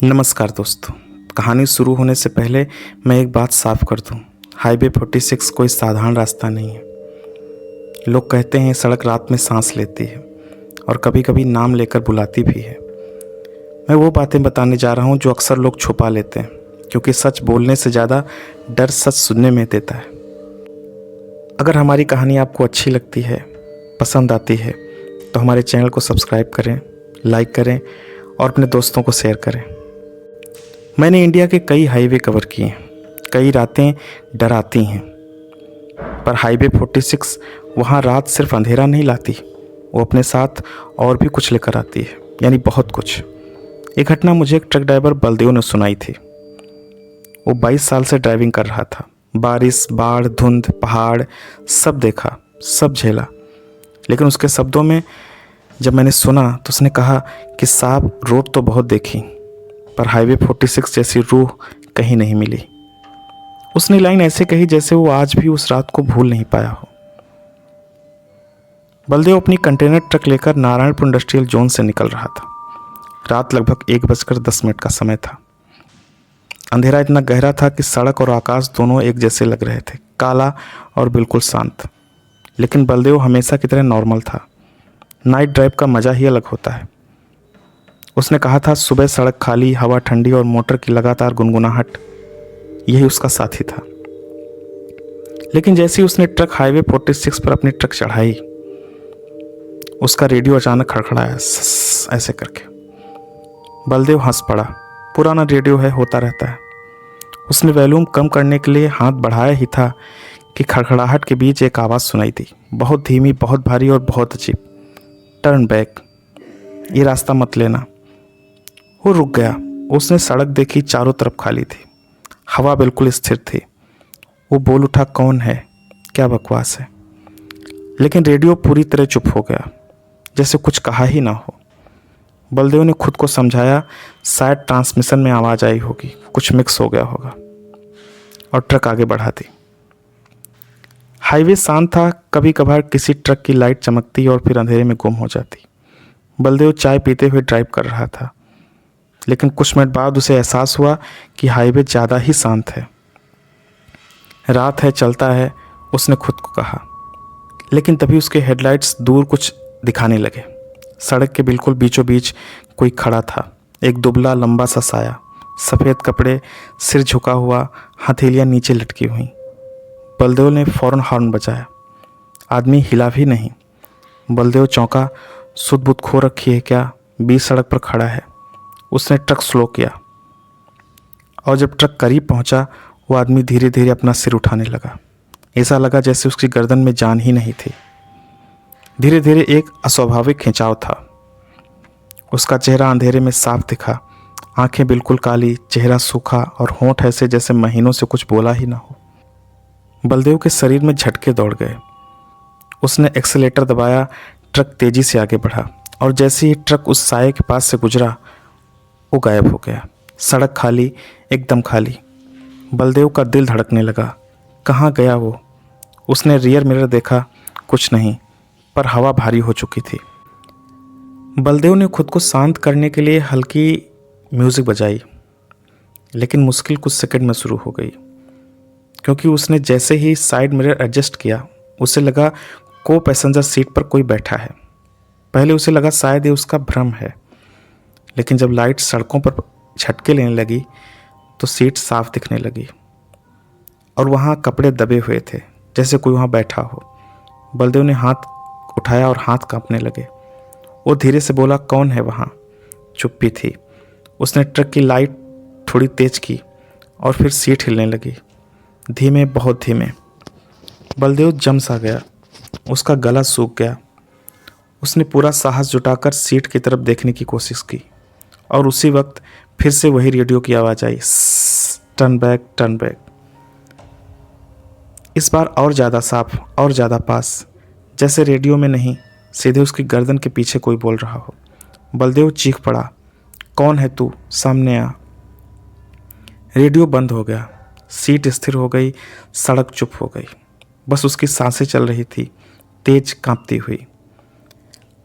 नमस्कार दोस्तों। कहानी शुरू होने से पहले मैं एक बात साफ कर दूं। हाईवे 46 कोई साधारण रास्ता नहीं है। लोग कहते हैं सड़क रात में सांस लेती है और कभी कभी नाम लेकर बुलाती भी है। मैं वो बातें बताने जा रहा हूँ जो अक्सर लोग छुपा लेते हैं, क्योंकि सच बोलने से ज़्यादा डर सच सुनने में देता है। अगर हमारी कहानी आपको अच्छी लगती है, पसंद आती है, तो हमारे चैनल को सब्सक्राइब करें, लाइक करें और अपने दोस्तों को शेयर करें। मैंने इंडिया के कई हाईवे कवर किए हैं। कई रातें डराती हैं, पर हाईवे 46 वहाँ रात सिर्फ अंधेरा नहीं लाती, वो अपने साथ और भी कुछ लेकर आती है, यानी बहुत कुछ। एक घटना मुझे एक ट्रक ड्राइवर बलदेव ने सुनाई थी। वो 22 साल से ड्राइविंग कर रहा था। बारिश, बाढ़, धुंध, पहाड़ सब देखा, सब झेला। लेकिन उसके शब्दों में जब मैंने सुना तो उसने कहा कि साहब, रोड तो बहुत देखी, पर हाईवे 46 जैसी रूह कहीं नहीं मिली। उसने लाइन ऐसे कही जैसे वो आज भी उस रात को भूल नहीं पाया हो। बलदेव अपनी कंटेनर ट्रक लेकर नारायणपुर इंडस्ट्रियल जोन से निकल रहा था। रात लगभग 1:10 का समय था। अंधेरा इतना गहरा था कि सड़क और आकाश दोनों एक जैसे लग रहे थे, काला और बिल्कुल शांत। लेकिन बलदेव हमेशा की तरह नॉर्मल था। नाइट ड्राइव का मज़ा ही अलग होता है। उसने कहा था, सुबह सड़क खाली, हवा ठंडी और मोटर की लगातार गुनगुनाहट, यही उसका साथी था। लेकिन जैसे ही उसने ट्रक हाईवे 46 पर अपनी ट्रक चढ़ाई, उसका रेडियो अचानक खड़खड़ाया, ऐसे करके। बलदेव हंस पड़ा। पुराना रेडियो है, होता रहता है। उसने वॉल्यूम कम करने के लिए हाथ बढ़ाया ही था कि खड़खड़ाहट के बीच एक आवाज़ सुनाई दी, बहुत धीमी, बहुत भारी और बहुत अजीब। टर्न बैक, ये रास्ता मत लेना। वो रुक गया। उसने सड़क देखी, चारों तरफ खाली थी, हवा बिल्कुल स्थिर थी। वो बोल उठा, कौन है, क्या बकवास है। लेकिन रेडियो पूरी तरह चुप हो गया, जैसे कुछ कहा ही ना हो। बलदेव ने खुद को समझाया, शायद ट्रांसमिशन में आवाज़ आई होगी, कुछ मिक्स हो गया होगा, और ट्रक आगे बढ़ा दी। हाईवे शांत था। कभी कभार किसी ट्रक की लाइट चमकती और फिर अंधेरे में गुम हो जाती। बलदेव चाय पीते हुए ड्राइव कर रहा था। लेकिन कुछ मिनट बाद उसे एहसास हुआ कि हाईवे ज़्यादा ही शांत है। रात है, चलता है, उसने खुद को कहा। लेकिन तभी उसके हेडलाइट्स दूर कुछ दिखाने लगे। सड़क के बिल्कुल बीचों बीच कोई खड़ा था, एक दुबला लंबा सा साया, सफ़ेद कपड़े, सिर झुका हुआ, हथेलियाँ नीचे लटकी हुई। बलदेव ने फ़ौरन हॉर्न बजाया। आदमी हिला भी नहीं। बलदेव चौंका, सुध बुध खो रखी है क्या, बीच सड़क पर खड़ा है। उसने ट्रक स्लो किया, और जब ट्रक करीब पहुंचा, वो आदमी धीरे धीरे अपना सिर उठाने लगा। ऐसा लगा जैसे उसकी गर्दन में जान ही नहीं थी। धीरे धीरे एक अस्वाभाविक खिंचाव था। उसका चेहरा अंधेरे में साफ दिखा, आंखें बिल्कुल काली, चेहरा सूखा और होंठ ऐसे जैसे महीनों से कुछ बोला ही ना हो। बलदेव के शरीर में झटके दौड़ गए। उसने एक्सीलेटर दबाया, ट्रक तेजी से आगे बढ़ा, और जैसे ही ट्रक उस साये के पास से गुजरा, वो गायब हो गया। सड़क खाली, एकदम खाली। बलदेव का दिल धड़कने लगा। कहाँ गया वो? उसने रियर मिरर देखा, कुछ नहीं, पर हवा भारी हो चुकी थी। बलदेव ने खुद को शांत करने के लिए हल्की म्यूज़िक बजाई, लेकिन मुश्किल कुछ सेकंड में शुरू हो गई, क्योंकि उसने जैसे ही साइड मिरर एडजस्ट किया, उसे लगा को पैसेंजर सीट पर कोई बैठा है। पहले उसे लगा शायद ये उसका भ्रम है, लेकिन जब लाइट सड़कों पर झटके लेने लगी तो सीट साफ दिखने लगी, और वहाँ कपड़े दबे हुए थे, जैसे कोई वहाँ बैठा हो। बलदेव ने हाथ उठाया और हाथ कांपने लगे। वो धीरे से बोला, कौन है वहाँ? चुप्पी थी। उसने ट्रक की लाइट थोड़ी तेज की और फिर सीट हिलने लगी, धीमे, बहुत धीमे। बलदेव जम सा गया, उसका गला सूख गया। उसने पूरा साहस जुटाकर सीट की तरफ देखने की कोशिश की, और उसी वक्त फिर से वही रेडियो की आवाज़ आई, टर्न बैक, टर्न बैक। इस बार और ज़्यादा साफ, और ज़्यादा पास, जैसे रेडियो में नहीं, सीधे उसकी गर्दन के पीछे कोई बोल रहा हो। बलदेव चीख पड़ा, कौन है तू, सामने आ। रेडियो बंद हो गया, सीट स्थिर हो गई, सड़क चुप हो गई। बस उसकी सांसें चल रही थी, तेज कांपती हुई।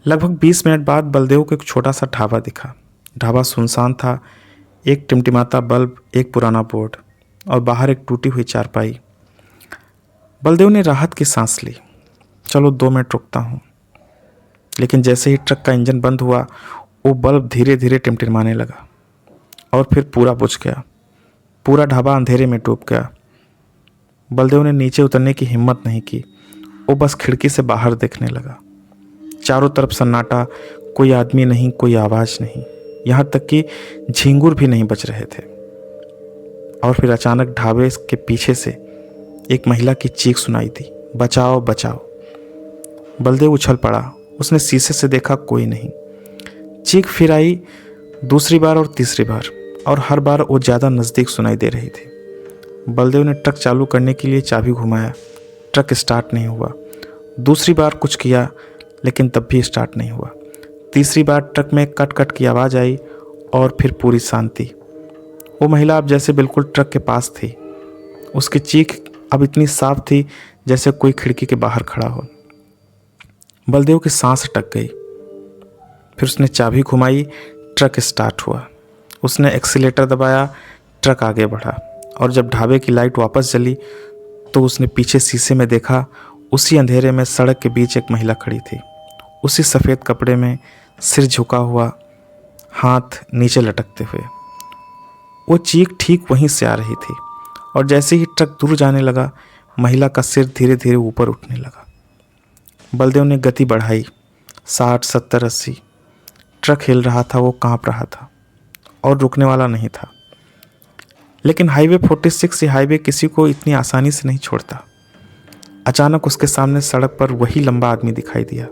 लगभग 20 मिनट बाद बलदेव को एक छोटा सा ढाबा दिखा। ढाबा सुनसान था, एक टिमटिमाता बल्ब, एक पुराना बोर्ड और बाहर एक टूटी हुई चारपाई। बलदेव ने राहत की सांस ली। चलो 2 मिनट रुकता हूँ। लेकिन जैसे ही ट्रक का इंजन बंद हुआ, वो बल्ब धीरे धीरे टिमटिमाने लगा और फिर पूरा बुझ गया। पूरा ढाबा अंधेरे में डूब गया। बलदेव ने नीचे उतरने की हिम्मत नहीं की। वो बस खिड़की से बाहर देखने लगा। चारों तरफ सन्नाटा, कोई आदमी नहीं, कोई आवाज़ नहीं, यहाँ तक कि झींगुर भी नहीं बच रहे थे। और फिर अचानक ढाबे के पीछे से एक महिला की चीख सुनाई दी, बचाओ बचाओ। बलदेव उछल पड़ा। उसने शीशे से देखा, कोई नहीं। चीख फिर आई, दूसरी बार और तीसरी बार, और हर बार वो ज़्यादा नज़दीक सुनाई दे रही थी। बलदेव ने ट्रक चालू करने के लिए चाबी घुमाया। ट्रक स्टार्ट नहीं हुआ। दूसरी बार कुछ किया, लेकिन तब भी स्टार्ट नहीं हुआ। तीसरी बार ट्रक में कट कट की आवाज़ आई और फिर पूरी शांति। वो महिला अब जैसे बिल्कुल ट्रक के पास थी। उसकी चीख अब इतनी साफ थी जैसे कोई खिड़की के बाहर खड़ा हो। बलदेव की सांस अटक गई। फिर उसने चाबी घुमाई, ट्रक स्टार्ट हुआ। उसने एक्सीलेटर दबाया, ट्रक आगे बढ़ा। और जब ढाबे की लाइट वापस जली तो उसने पीछे शीशे में देखा, उसी अंधेरे में सड़क के बीच एक महिला खड़ी थी, उसी सफ़ेद कपड़े में, सिर झुका हुआ, हाथ नीचे लटकते हुए। वो चीख ठीक वहीं से आ रही थी। और जैसे ही ट्रक दूर जाने लगा, महिला का सिर धीरे धीरे ऊपर उठने लगा। बलदेव ने गति बढ़ाई। 60, 70, 80। ट्रक हिल रहा था, वो कांप रहा था और रुकने वाला नहीं था। लेकिन हाईवे 46 या हाईवे किसी को इतनी आसानी से नहीं छोड़ता। अचानक उसके सामने सड़क पर वही लंबा आदमी दिखाई दिया।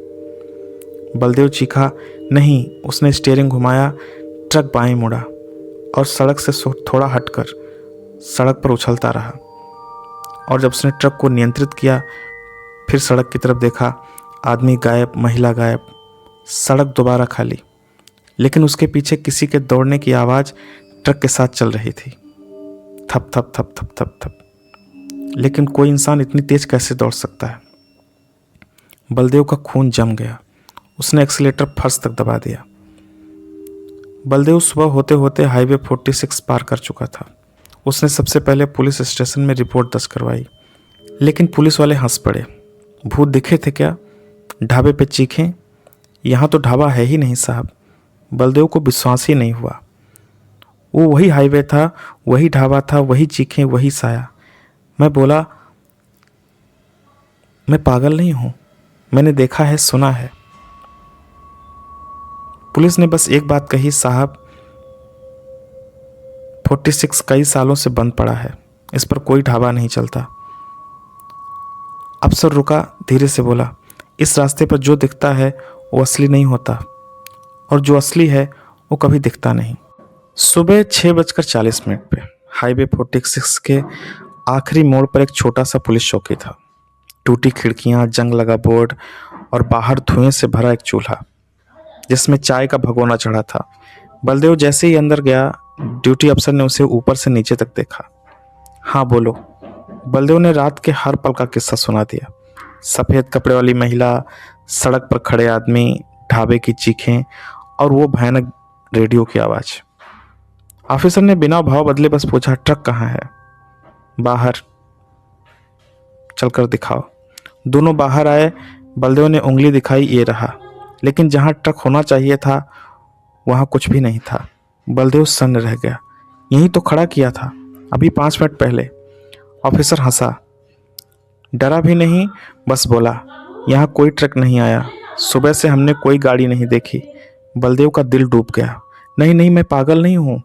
बलदेव चीखा, नहीं। उसने स्टीयरिंग घुमाया, ट्रक बाएं मुड़ा और सड़क से थोड़ा हटकर सड़क पर उछलता रहा। और जब उसने ट्रक को नियंत्रित किया, फिर सड़क की तरफ देखा, आदमी गायब, महिला गायब, सड़क दोबारा खाली। लेकिन उसके पीछे किसी के दौड़ने की आवाज़ ट्रक के साथ चल रही थी, थप थप थप थप थप थप। लेकिन कोई इंसान इतनी तेज कैसे दौड़ सकता है? बलदेव का खून जम गया। उसने एक्सीलेटर फर्श तक दबा दिया। बलदेव सुबह होते होते हाईवे 46 पार कर चुका था। उसने सबसे पहले पुलिस स्टेशन में रिपोर्ट दर्ज करवाई। लेकिन पुलिस वाले हंस पड़े। भूत दिखे थे क्या? ढाबे पे चीखें? यहाँ तो ढाबा है ही नहीं साहब। बलदेव को विश्वास ही नहीं हुआ। वो वही हाईवे था, वही ढाबा था, वही चीखें, वही साया। मैं बोला, मैं पागल नहीं हूँ, मैंने देखा है, सुना है। पुलिस ने बस एक बात कही, साहब 46 कई सालों से बंद पड़ा है, इस पर कोई ढाबा नहीं चलता। अफसर रुका, धीरे से बोला, इस रास्ते पर जो दिखता है वो असली नहीं होता, और जो असली है वो कभी दिखता नहीं। सुबह 6:40 पे हाईवे 46 के आखिरी मोड़ पर एक छोटा सा पुलिस चौकी था। टूटी खिड़कियां, जंग लगा बोर्ड और बाहर धुएं से भरा एक चूल्हा जिसमें चाय का भगोना चढ़ा था। बलदेव जैसे ही अंदर गया, ड्यूटी अफसर ने उसे ऊपर से नीचे तक देखा। हाँ बोलो। बलदेव ने रात के हर पल का किस्सा सुना दिया। सफ़ेद कपड़े वाली महिला, सड़क पर खड़े आदमी, ढाबे की चीखें और वो भयानक रेडियो की आवाज़। ऑफिसर ने बिना भाव बदले बस पूछा, ट्रक कहाँ है? बाहर। चलकर दिखाओ। दोनों बाहर आए। बलदेव ने उंगली दिखाई, ये रहा। लेकिन जहाँ ट्रक होना चाहिए था वहाँ कुछ भी नहीं था। बलदेव सन्न रह गया। यहीं तो खड़ा किया था अभी 5 मिनट पहले। ऑफिसर हंसा, डरा भी नहीं, बस बोला, यहाँ कोई ट्रक नहीं आया, सुबह से हमने कोई गाड़ी नहीं देखी। बलदेव का दिल डूब गया। नहीं नहीं, मैं पागल नहीं हूँ।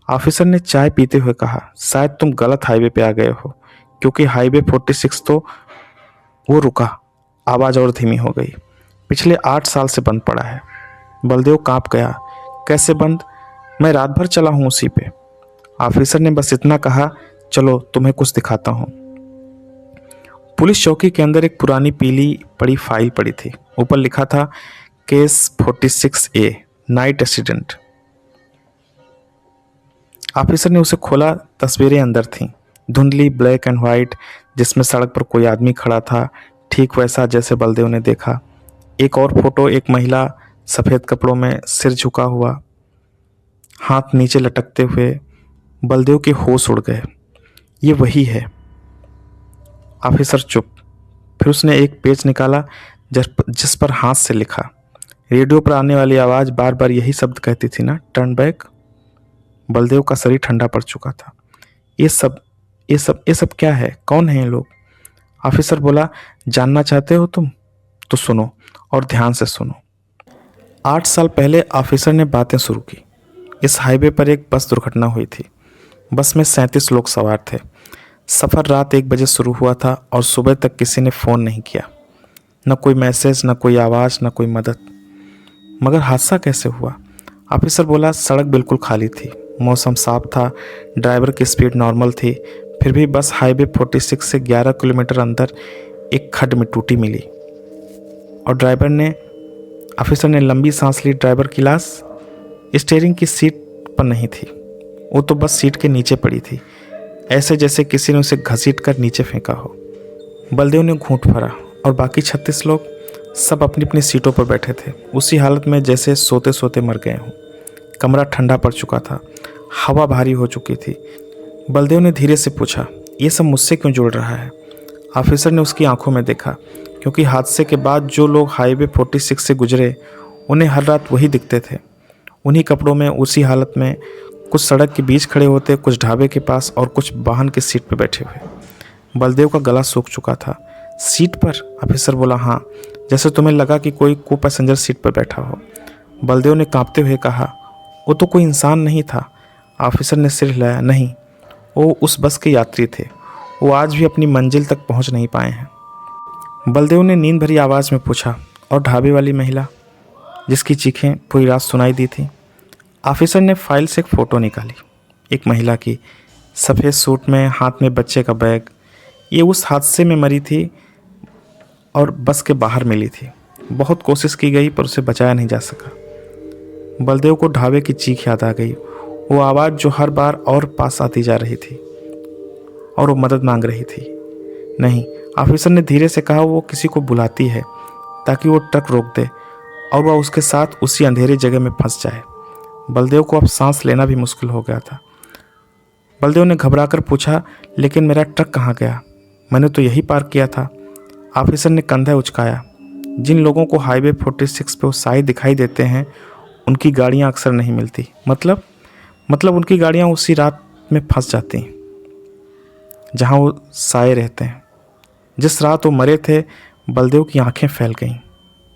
ऑफिसर ने चाय पीते हुए कहा, शायद तुम गलत हाईवे पे आ गए हो, क्योंकि हाईवे 46 तो। वो रुका, आवाज़ और धीमी हो गई। पिछले 8 साल से बंद पड़ा है। बलदेव कांप गया। कैसे बंद? मैं रात भर चला हूँ उसी पे। ऑफिसर ने बस इतना कहा, चलो तुम्हें कुछ दिखाता हूँ। पुलिस चौकी के अंदर एक पुरानी पीली पड़ी फाइल पड़ी थी। ऊपर लिखा था, case 46A, night accident. Officer ने उसे खोला। तस्वीरें अंदर थीं, धुंधली, ब्लैक एंड वाइट, जिसमें सड़क पर कोई आदमी खड़ा था, ठीक वैसा जैसे बलदेव ने देखा। एक और फोटो, एक महिला सफ़ेद कपड़ों में, सिर झुका हुआ, हाथ नीचे लटकते हुए बलदेव के होश उड़ गए। ये वही है। ऑफिसर चुप। फिर उसने एक पेज निकाला जिस पर हाथ से लिखा। रेडियो पर आने वाली आवाज बार बार यही शब्द कहती थी ना, टर्न बैक। बलदेव का शरीर ठंडा पड़ चुका था। ये सब क्या है? कौन है ये लोग? ऑफिसर बोला, जानना चाहते हो तुम? तो सुनो, और ध्यान से सुनो। 8 साल पहले ऑफिसर ने बातें शुरू की। इस हाईवे पर एक बस दुर्घटना हुई थी। बस में 37 लोग सवार थे। सफ़र रात 1 बजे शुरू हुआ था और सुबह तक किसी ने फ़ोन नहीं किया। न कोई मैसेज, न कोई आवाज़, न कोई मदद। मगर हादसा कैसे हुआ? ऑफिसर बोला, सड़क बिल्कुल खाली थी, मौसम साफ था, ड्राइवर की स्पीड नॉर्मल थी। फिर भी बस हाईवे 46 से 11 किलोमीटर अंदर एक खड्ड में टूटी मिली। और ऑफिसर ने लंबी सांस ली। ड्राइवर की लाश स्टीयरिंग की सीट पर नहीं थी, वो तो बस सीट के नीचे पड़ी थी, ऐसे जैसे किसी ने उसे घसीट कर नीचे फेंका हो। बलदेव ने घूंट भरा और बाकी 36 लोग सब अपनी अपनी सीटों पर बैठे थे, उसी हालत में जैसे सोते सोते मर गए हों। कमरा ठंडा पड़ चुका था, हवा भारी हो चुकी थी। बलदेव ने धीरे से पूछा, ये सब मुझसे क्यों जुड़ रहा है? ऑफिसर ने उसकी आंखों में देखा, क्योंकि हादसे के बाद जो लोग हाईवे 46 से गुजरे उन्हें हर रात वही दिखते थे, उन्हीं कपड़ों में, उसी हालत में। कुछ सड़क के बीच खड़े होते, कुछ ढाबे के पास और कुछ वाहन की सीट पर बैठे हुए। बलदेव का गला सूख चुका था। सीट पर? ऑफिसर बोला, हाँ, जैसे तुम्हें लगा कि कोई को पैसेंजर सीट पर बैठा हो। बलदेव ने कांपते हुए कहा, वो तो कोई इंसान नहीं था। ऑफिसर ने सिर हिलाया, नहीं, वो उस बस के यात्री थे। वो आज भी अपनी मंजिल तक पहुंच नहीं पाए हैं। बलदेव ने नींद भरी आवाज़ में पूछा, और ढाबे वाली महिला जिसकी चीखें पूरी रात सुनाई दी थी? ऑफिसर ने फाइल से एक फ़ोटो निकाली, एक महिला की, सफ़ेद सूट में, हाथ में बच्चे का बैग। ये उस हादसे में मरी थी और बस के बाहर मिली थी। बहुत कोशिश की गई पर उसे बचाया नहीं जा सका। बलदेव को ढाबे की चीख याद आ गई, वो आवाज़ जो हर बार और पास आती जा रही थी और वो मदद मांग रही थी। नहीं, ऑफिसर ने धीरे से कहा, वो किसी को बुलाती है ताकि वो ट्रक रोक दे और वह उसके साथ उसी अंधेरी जगह में फंस जाए। बलदेव को अब सांस लेना भी मुश्किल हो गया था। बलदेव ने घबराकर पूछा, लेकिन मेरा ट्रक कहाँ गया? मैंने तो यही पार्क किया था। ऑफिसर ने कंधा उचकाया। जिन लोगों को हाईवे 46 पे वो साए दिखाई देते हैं, उनकी गाड़ियाँ अक्सर नहीं मिलती। मतलब उनकी गाड़ियाँ उसी रात में फंस जाती हैं जहाँ वो साए रहते हैं। जिस रात वो मरे थे, बलदेव की आंखें फैल गईं।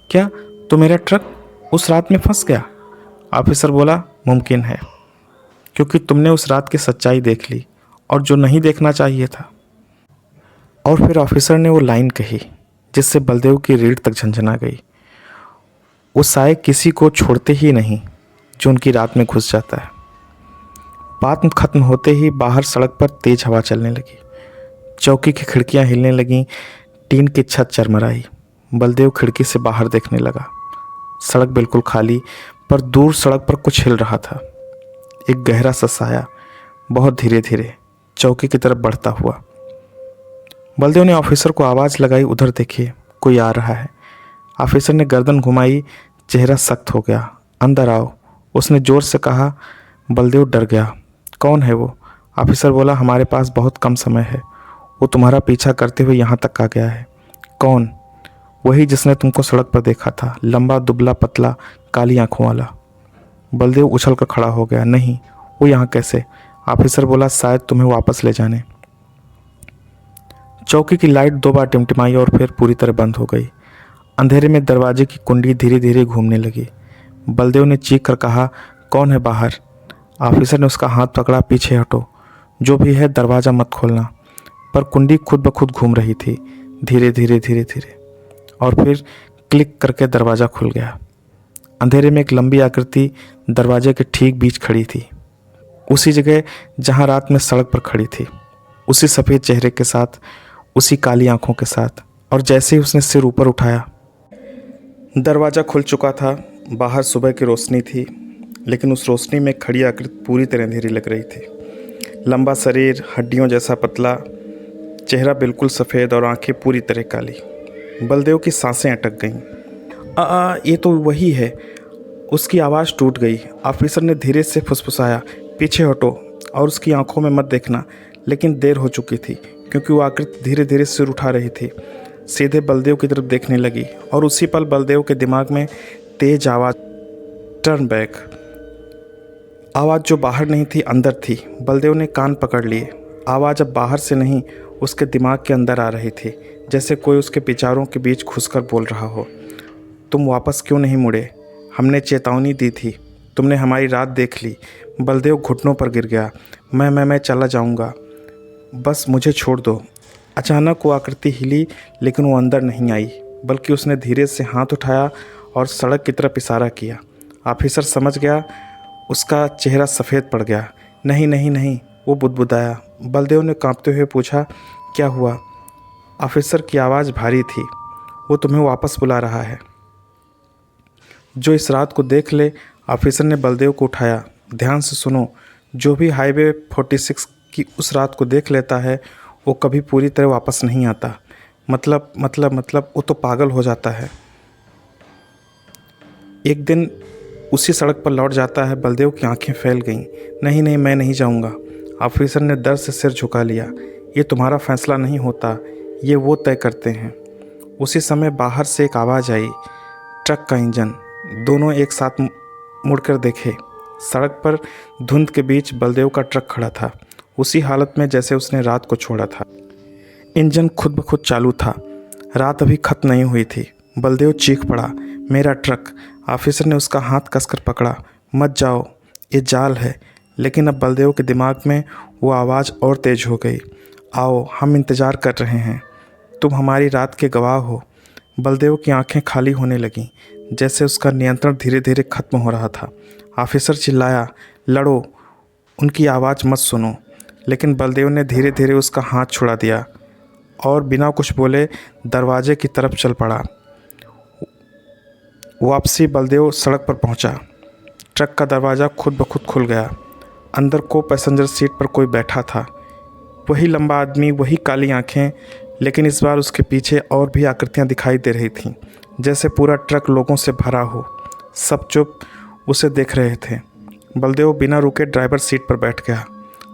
क्या? तो मेरा ट्रक उस रात में फंस गया? ऑफिसर बोला, मुमकिन है, क्योंकि तुमने उस रात की सच्चाई देख ली, और जो नहीं देखना चाहिए था। और फिर ऑफिसर ने वो लाइन कही जिससे बलदेव की रीढ़ तक झंझना गई। वो साए किसी को छोड़ते ही नहीं जो उनकी रात में घुस जाता है। बात खत्म होते ही बाहर सड़क पर तेज हवा चलने लगी। चौकी की खिड़कियां हिलने लगीं, टीन की छत चरमराई। बलदेव खिड़की से बाहर देखने लगा। सड़क बिल्कुल खाली, पर दूर सड़क पर कुछ हिल रहा था। एक गहरा सा साया बहुत धीरे धीरे चौकी की तरफ बढ़ता हुआ। बलदेव ने ऑफिसर को आवाज़ लगाई, उधर देखिए, कोई आ रहा है। ऑफिसर ने गर्दन घुमाई, चेहरा सख्त हो गया। अंदर आओ, उसने ज़ोर से कहा। बलदेव डर गया। कौन है वो? ऑफिसर बोला, हमारे पास बहुत कम समय है। वो तुम्हारा पीछा करते हुए यहाँ तक आ गया है। कौन? वही जिसने तुमको सड़क पर देखा था, लंबा, दुबला, पतला, काली आंखों वाला। बलदेव उछल कर खड़ा हो गया। नहीं, वो यहाँ कैसे? ऑफिसर बोला, शायद तुम्हें वापस ले जाने। चौकी की लाइट 2 बार टिमटिमाई और फिर पूरी तरह बंद हो गई। अंधेरे में दरवाजे की कुंडी धीरे धीरे घूमने लगी। बलदेव ने चीख कर कहा, कौन है बाहर? ऑफिसर ने उसका हाथ पकड़ा, पीछे हटो, जो भी है दरवाज़ा मत खोलना। पर कुंडी खुद ब खुद घूम रही थी, धीरे धीरे धीरे धीरे, और फिर क्लिक करके दरवाज़ा खुल गया। अंधेरे में एक लंबी आकृति दरवाजे के ठीक बीच खड़ी थी, उसी जगह जहाँ रात में सड़क पर खड़ी थी, उसी सफ़ेद चेहरे के साथ, उसी काली आंखों के साथ। और जैसे ही उसने सिर ऊपर उठाया, दरवाज़ा खुल चुका था। बाहर सुबह की रोशनी थी, लेकिन उस रोशनी में खड़ी आकृति पूरी तरह अंधेरी लग रही थी। लंबा शरीर, हड्डियों जैसा पतला, चेहरा बिल्कुल सफ़ेद और आंखें पूरी तरह काली। बलदेव की सांसें अटक गईं। ये तो वही है। उसकी आवाज़ टूट गई। ऑफिसर ने धीरे से फुसफुसाया, पीछे हटो और उसकी आंखों में मत देखना। लेकिन देर हो चुकी थी, क्योंकि वो आकृति धीरे धीरे सिर उठा रही थी, सीधे बलदेव की तरफ देखने लगी। और उसी पल बलदेव के दिमाग में तेज आवाज़, टर्न बैक। आवाज़ जो बाहर नहीं थी, अंदर थी। बलदेव ने कान पकड़ लिए। आवाज़ अब बाहर से नहीं, उसके दिमाग के अंदर आ रही थी, जैसे कोई उसके विचारों के बीच घुसकर बोल रहा हो। तुम वापस क्यों नहीं मुड़े? हमने चेतावनी दी थी, तुमने हमारी रात देख ली। बलदेव घुटनों पर गिर गया। मैं चला जाऊंगा, बस मुझे छोड़ दो। अचानक वो आकृति हिली, लेकिन वो अंदर नहीं आई, बल्कि उसने धीरे से हाथ उठाया और सड़क की तरफ इशारा किया। ऑफिसर समझ गया, उसका चेहरा सफ़ेद पड़ गया। नहीं नहीं नहीं, वो बुदबुदाया। बलदेव ने कांपते हुए पूछा, क्या हुआ? ऑफिसर की आवाज़ भारी थी, वो तुम्हें वापस बुला रहा है। जो इस रात को देख ले। ऑफिसर ने बलदेव को उठाया। ध्यान से सुनो, जो भी हाईवे 46 की उस रात को देख लेता है, वो कभी पूरी तरह वापस नहीं आता। मतलब वो तो पागल हो जाता है। एक दिन उसी सड़क पर लौट जाता है। बलदेव की आंखें फैल गईं। नहीं नहीं, मैं नहीं जाऊंगा। ऑफिसर ने दर्द से सिर झुका लिया। ये तुम्हारा फैसला नहीं होता, ये वो तय करते हैं। उसी समय बाहर से एक आवाज़ आई, ट्रक का इंजन। दोनों एक साथ मुड़कर देखे। सड़क पर धुंध के बीच बलदेव का ट्रक खड़ा था, उसी हालत में जैसे उसने रात को छोड़ा था। इंजन खुद ब खुद चालू था। रात अभी खत्म नहीं हुई थी। बलदेव चीख पड़ा, मेरा ट्रक। ऑफिसर ने उसका हाथ कसकर पकड़ा। मत जाओ, ये जाल है। लेकिन अब बलदेव के दिमाग में वो आवाज़ और तेज हो गई, आओ, हम इंतज़ार कर रहे हैं, तुम हमारी रात के गवाह हो। बलदेव की आंखें खाली होने लगीं, जैसे उसका नियंत्रण धीरे धीरे खत्म हो रहा था। ऑफिसर चिल्लाया, लड़ो, उनकी आवाज़ मत सुनो। लेकिन बलदेव ने धीरे धीरे उसका हाथ छुड़ा दिया और बिना कुछ बोले दरवाजे की तरफ चल पड़ा। वापसी बलदेव सड़क पर पहुंचा। ट्रक का दरवाज़ा खुद ब खुद खुल गया। अंदर को पैसेंजर सीट पर कोई बैठा था। वही लंबा आदमी, वही काली आंखें, लेकिन इस बार उसके पीछे और भी आकृतियां दिखाई दे रही थीं, जैसे पूरा ट्रक लोगों से भरा हो। सब चुप उसे देख रहे थे। बलदेव बिना रुके ड्राइवर सीट पर बैठ गया।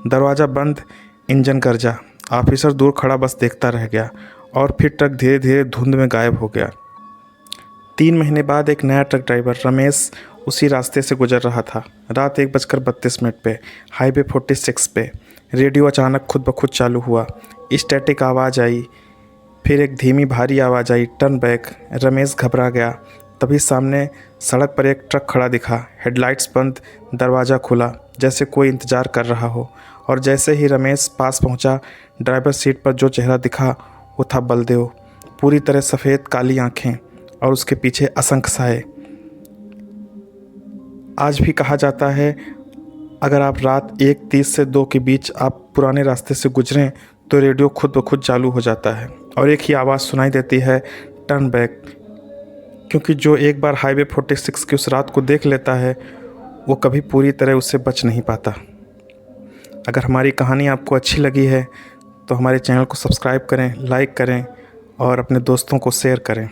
दरवाज़ा बंद, इंजन गरजा। ऑफिसर दूर खड़ा बस देखता रह गया और फिर ट्रक धीरे धीरे धुंध में गायब हो गया। 3 महीने बाद एक नया ट्रक ड्राइवर रमेश उसी रास्ते से गुजर रहा था। रात 1:32 पे हाईवे 46 पे रेडियो अचानक खुद ब खुद चालू हुआ। स्टैटिक आवाज़ आई, फिर एक धीमी भारी आवाज़ आई, टर्न बैक। रमेश घबरा गया। तभी सामने सड़क पर एक ट्रक खड़ा दिखा। हेडलाइट्स बंद, दरवाज़ा खुला, जैसे कोई इंतज़ार कर रहा हो। और जैसे ही रमेश पास पहुंचा, ड्राइवर सीट पर जो चेहरा दिखा वो था बलदेव। पूरी तरह सफ़ेद काली आंखें और उसके पीछे असंख्य साए। आज भी कहा जाता है, अगर आप रात 1:30 से 2 के बीच आप पुराने रास्ते से गुजरें तो रेडियो खुद ब खुद चालू हो जाता है और एक ही आवाज़ सुनाई देती है, टर्न बैक। क्योंकि जो एक बार हाईवे 46 की उस रात को देख लेता है, वो कभी पूरी तरह उससे बच नहीं पाता। अगर हमारी कहानी आपको अच्छी लगी है तो हमारे चैनल को सब्सक्राइब करें, लाइक करें और अपने दोस्तों को शेयर करें।